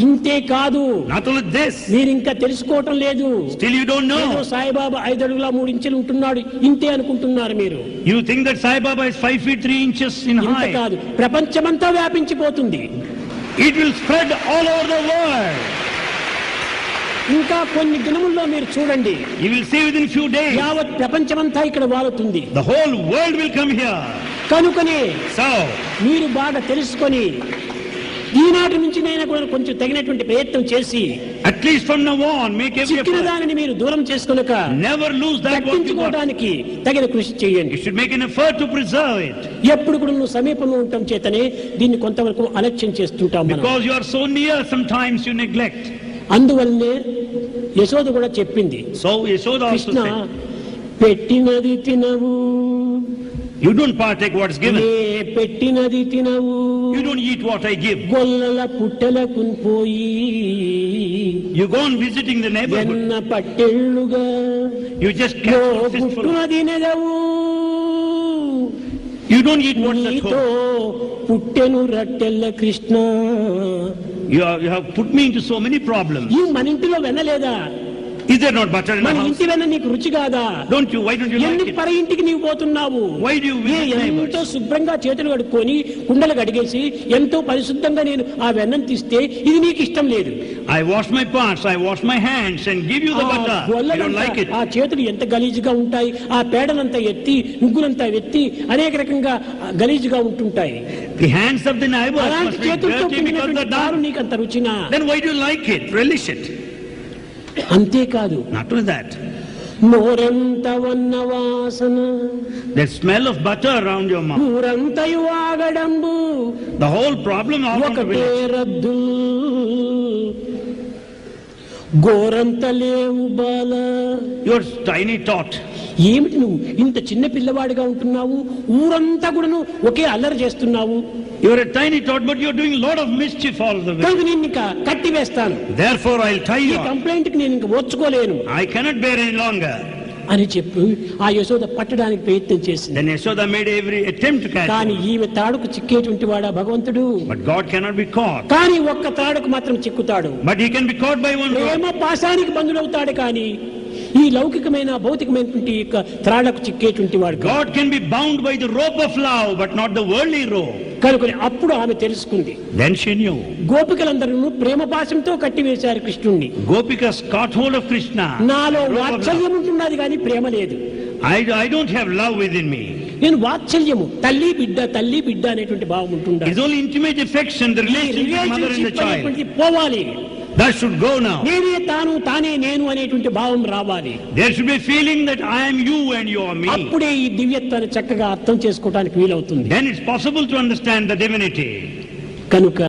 ఇంతే కాదు, not only this, మీరు ఇంకా తెలుసుకోవటం లేదు. still you don't know. Saibaba 5 అడుగుల 3 ఇంచులు ఉంటున్నాడు, ఇంతే అనుకుంటున్నారు మీరు. You think that Sai Baba is 5 feet 3 inches in ఇంత height. కాదు, ప్రపంచమంతా వ్యాపించిపోతుంది. It will spread all over the world. ఇంకా కొన్ని దినముల్లో మీరు చూడండి, You will see within few days, యావత్ ప్రపంచమంతా ఇక్కడ వాలుతుంది. the whole world will come here. కనుకనే So, మీరు బాగా తెలుసుకొని ఈనాటి నుంచి నేను కూడా కొంచెం తగినటువంటి ప్రయత్నం చేసి at least from now on, make every చిక్కిన effort. దానిని మీరు దూరం చేసుకొనక Never lose that what you got. తగ్గించుకోవడానికి తగిన కృషి చేయండి. You should make an effort to preserve it. ఎప్పుడు కూడా నువ్వు సమీపంలో ఉండటం చేతనే దీన్ని కొంతవరకు అలక్ష్యం చేస్తుంటాం మనం. Because you are so near, sometimes you neglect. అందువల్లనే యశోద కూడా చెప్పింది, So Yashoda also Krishna said, పెట్టినది తినవు, you don't partake what's given. పెట్టినది తినవు, You don't eat what I give. గొల్లల పుట్టలకు పోయి You go on visiting the neighborhood. ఎన్న పట్టెళ్ళుగా You just catch fistful. పుట్టునది నెదవు, You don't eat what's at నీతో home. పుట్టెను రట్టెల్ల Krishna. You have put me into so many problems. ఈ మన ఇంటిలో వెనలేదా? Is there not butter in the మన house? ఇంటి వెన్న నీకు రుచి కాదా? Don't you? Why don't you like ఎందుకు it? పర ఇంటికి నీవు పోతున్నావు? Why do you visit ఎంతో neighbors? శుభ్రంగా చేతులు కడుక్కొని కుండలు కడిగేసి ఎంతో పరిశుద్ధంగా నేను ఆ వెన్నం తీస్తే ఇది నీకు ఇష్టం లేదు. I wash my parts, I wash my hands and give you the butter. You don't like it. ఆ చేతులు ఎంత గలీజుగా ఉంటాయి, ఆ పేడలంతా ఎత్తి నుగ్గులంతా ఎత్తి అనేక రకంగా గలీజుగా ఉంటుంటాయి. The hands of the neighbors అలాంటి must be చేతులతో dirty because పిండినటువంటి they're దారు done. నీకు అంత రుచినా? Then why do you like it? Relish it. అంతేకాదు, Not only that, నోరెంత వన్న వాసన, the smell of butter around your mouth. ఊరంతయు ఆగడంబు, The whole problem of the ఒకటే village. రద్దు, గోరంత లేవు బాల. Your tiny tot. ఏమిటి నువ్వు ఇంత చిన్న పిల్లవాడిగా ఉంటున్నావు, ఊరంతా కూడాను ఒకే అల్లరి చేస్తున్నావు. You are a tiny tot, but you are doing a lot of mischief all over the village. కనుక నేను ఇంకా కట్టి వేస్తాను, Therefore, I'll tie ఈ you up. కంప్లైంట్ కి నేను ఇంకా ఓర్చుకోలేను I cannot bear any longer. అని చెప్పి ఆ యశోద పట్టడానికి ప్రయత్నం చేసింది. Then Yashoda made every attempt to catch కానీ him. ఈమె తాడుకు చిక్కేటువంటి వాడా భగవంతుడు? But God cannot be caught. కానీ ఒక్క తాడుకు మాత్రం చిక్కుతాడు. But he can be caught by one rope. ప్రేమ పాశానికి బంధుడవుతాడు, కానీ ఈ లౌకికమైన భౌతికమైనటువంటి యొక్క త్రాడకు చిక్కేటువంటి వాడు కాదు. God can be bound by the rope of love, but not the worldly rope. కనుక అప్పుడు ఆమె తెలుసుకుంది. Then she knew. గోపికలందరూ ప్రేమ పాశంతో కట్టివేశారు కృష్ణుణ్ణి. Gopikas caught hold of Krishna. నాలో Rope of వాత్సల్యం love. ఉంటున్నది కానీ ప్రేమ లేదు. I don't have love within me. నేను వాత్సల్యము తల్లి బిడ్డ అనేటువంటి భావం ఉంటుండాలి. It's only intimate affection, the relationship with mother and the relationship child. అనేటువంటిది పోవాలి. That should go now. నేనే తానే నేను అనేటువంటి భావం రావాలి. There should be a feeling that I am you and you are me. అప్పుడే ఈ దివ్యత్వాన్ని చక్కగా అర్థం చేసుకోవడానికి వీలవుతుంది. Then it's possible to understand the divinity. కనుక